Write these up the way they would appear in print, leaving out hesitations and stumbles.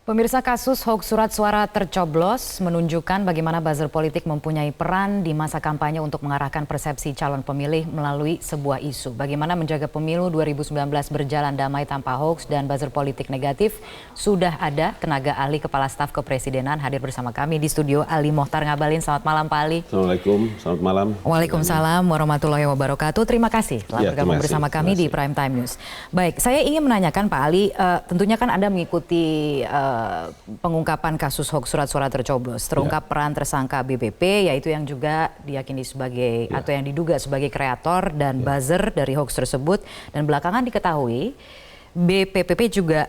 Pemirsa, kasus hoax surat suara tercoblos menunjukkan bagaimana buzzer politik mempunyai peran di masa kampanye untuk mengarahkan persepsi calon pemilih melalui sebuah isu. Bagaimana menjaga pemilu 2019 berjalan damai tanpa hoax dan buzzer politik negatif. Sudah ada tenaga ahli Kepala Staf Kepresidenan hadir bersama kami di studio, Ali Mohtar Ngabalin. Selamat malam Pak Ali. Assalamualaikum, selamat malam. Waalaikumsalam warahmatullahi wabarakatuh. Terima kasih telah bergabung bersama kami di Prime Time News. Baik, saya ingin menanyakan Pak Ali, tentunya kan Anda mengikuti pengungkapan kasus hoax surat suara tercoblos, terungkap peran tersangka BBP, yaitu yang juga diyakini sebagai atau yang diduga sebagai kreator dan buzzer dari hoax tersebut, dan belakangan diketahui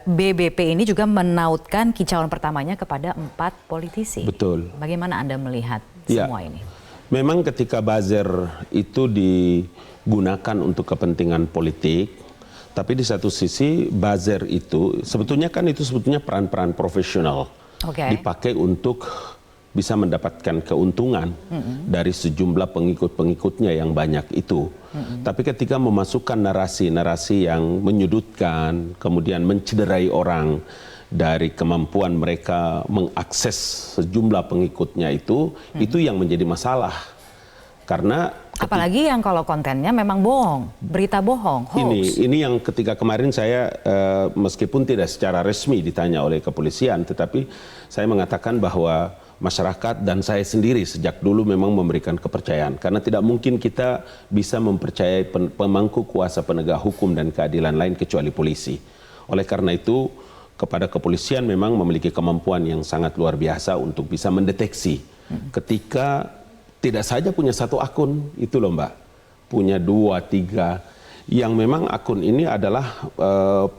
BBP ini juga menautkan kicauan pertamanya kepada 4 politisi. Betul. Bagaimana Anda melihat semua ini? Memang ketika buzzer itu digunakan untuk kepentingan politik, tapi di satu sisi buzzer itu sebetulnya peran-peran profesional dipakai untuk bisa mendapatkan keuntungan dari sejumlah pengikut-pengikutnya yang banyak itu. Tapi ketika memasukkan narasi-narasi yang menyudutkan, kemudian mencederai orang dari kemampuan mereka mengakses sejumlah pengikutnya itu yang menjadi masalah. Karena apalagi yang kalau kontennya memang bohong, berita bohong, hoax. Ini yang ketika kemarin saya meskipun tidak secara resmi ditanya oleh kepolisian, tetapi saya mengatakan bahwa masyarakat dan saya sendiri sejak dulu memang memberikan kepercayaan. Karena tidak mungkin kita bisa mempercayai pemangku kuasa penegak hukum dan keadilan lain kecuali polisi. Oleh karena itu, kepada kepolisian memang memiliki kemampuan yang sangat luar biasa untuk bisa mendeteksi ketika tidak saja punya satu akun, itu loh Mbak, punya 2, 3, yang memang akun ini adalah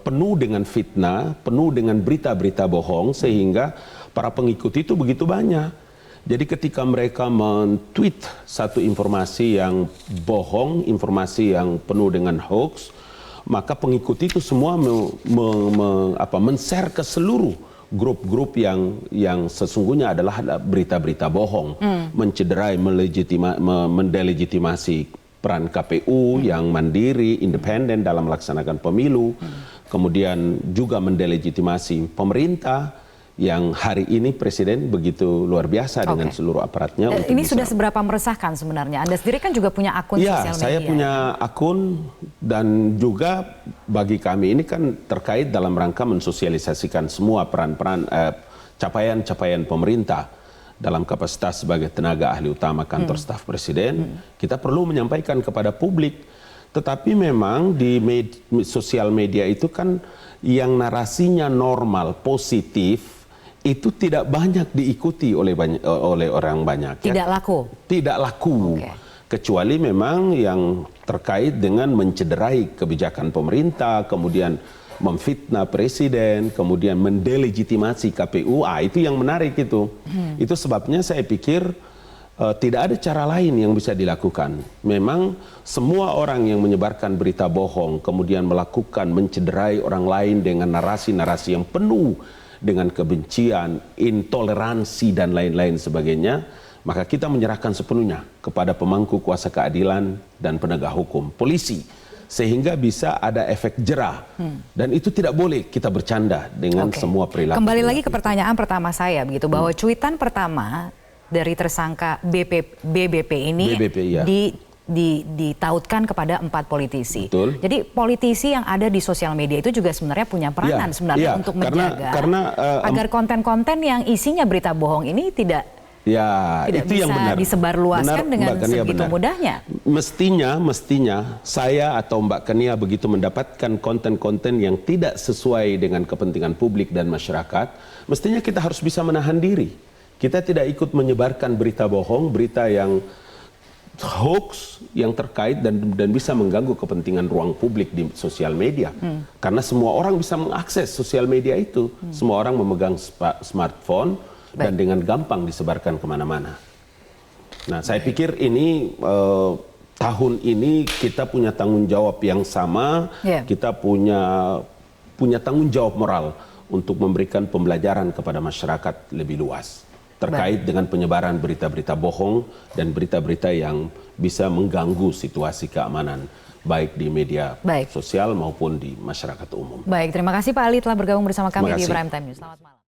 penuh dengan fitnah, penuh dengan berita-berita bohong, sehingga para pengikut itu begitu banyak. Jadi ketika mereka men-tweet satu informasi yang bohong, informasi yang penuh dengan hoax, maka pengikut itu semua men-share ke seluruh grup-grup yang sesungguhnya adalah berita-berita bohong, mencederai, mendelegitimasi peran KPU yang mandiri, independen dalam melaksanakan pemilu, kemudian juga mendelegitimasi pemerintah yang hari ini Presiden begitu luar biasa dengan seluruh aparatnya. Ini sudah seberapa meresahkan sebenarnya? Anda sendiri kan juga punya akun sosial media. Saya punya akun, dan juga bagi kami ini kan terkait dalam rangka mensosialisasikan semua peran-peran capaian-capaian pemerintah dalam kapasitas sebagai tenaga ahli utama kantor staf Presiden. Kita perlu menyampaikan kepada publik. Tetapi memang di sosial media itu kan yang narasinya normal, positif, itu tidak banyak diikuti oleh orang banyak. Tidak laku? Tidak laku. Kecuali memang yang terkait dengan mencederai kebijakan pemerintah, kemudian memfitnah presiden, kemudian mendelegitimasi KPU, itu yang menarik itu. Itu sebabnya saya pikir tidak ada cara lain yang bisa dilakukan. Memang semua orang yang menyebarkan berita bohong, kemudian melakukan mencederai orang lain dengan narasi-narasi yang penuh dengan kebencian, intoleransi, dan lain-lain sebagainya, maka kita menyerahkan sepenuhnya kepada pemangku kuasa keadilan dan penegak hukum, polisi, sehingga bisa ada efek jerah. Dan itu tidak boleh kita bercanda dengan semua perilaku. Kembali lagi ke pertanyaan pertama saya, begitu, bahwa cuitan pertama dari tersangka BBP ini ditautkan kepada 4 politisi. Betul. Jadi politisi yang ada di sosial media itu juga sebenarnya punya peranan untuk menjaga agar konten-konten yang isinya berita bohong ini tidak itu bisa yang benar. Disebarluaskan dengan segitu mudahnya. Mestinya saya atau Mbak Kania begitu mendapatkan konten-konten yang tidak sesuai dengan kepentingan publik dan masyarakat, mestinya kita harus bisa menahan diri. Kita tidak ikut menyebarkan berita bohong, berita yang hoax yang terkait dan bisa mengganggu kepentingan ruang publik di sosial media. Karena semua orang bisa mengakses sosial media itu. Semua orang memegang smartphone dan dengan gampang disebarkan kemana-mana. Nah, saya pikir ini tahun ini kita punya tanggung jawab yang sama. Kita punya tanggung jawab moral untuk memberikan pembelajaran kepada masyarakat lebih luas terkait dengan penyebaran berita-berita bohong dan berita-berita yang bisa mengganggu situasi keamanan baik di media sosial maupun di masyarakat umum. Baik, terima kasih Pak Ali telah bergabung bersama kami di Prime Time News. Selamat malam.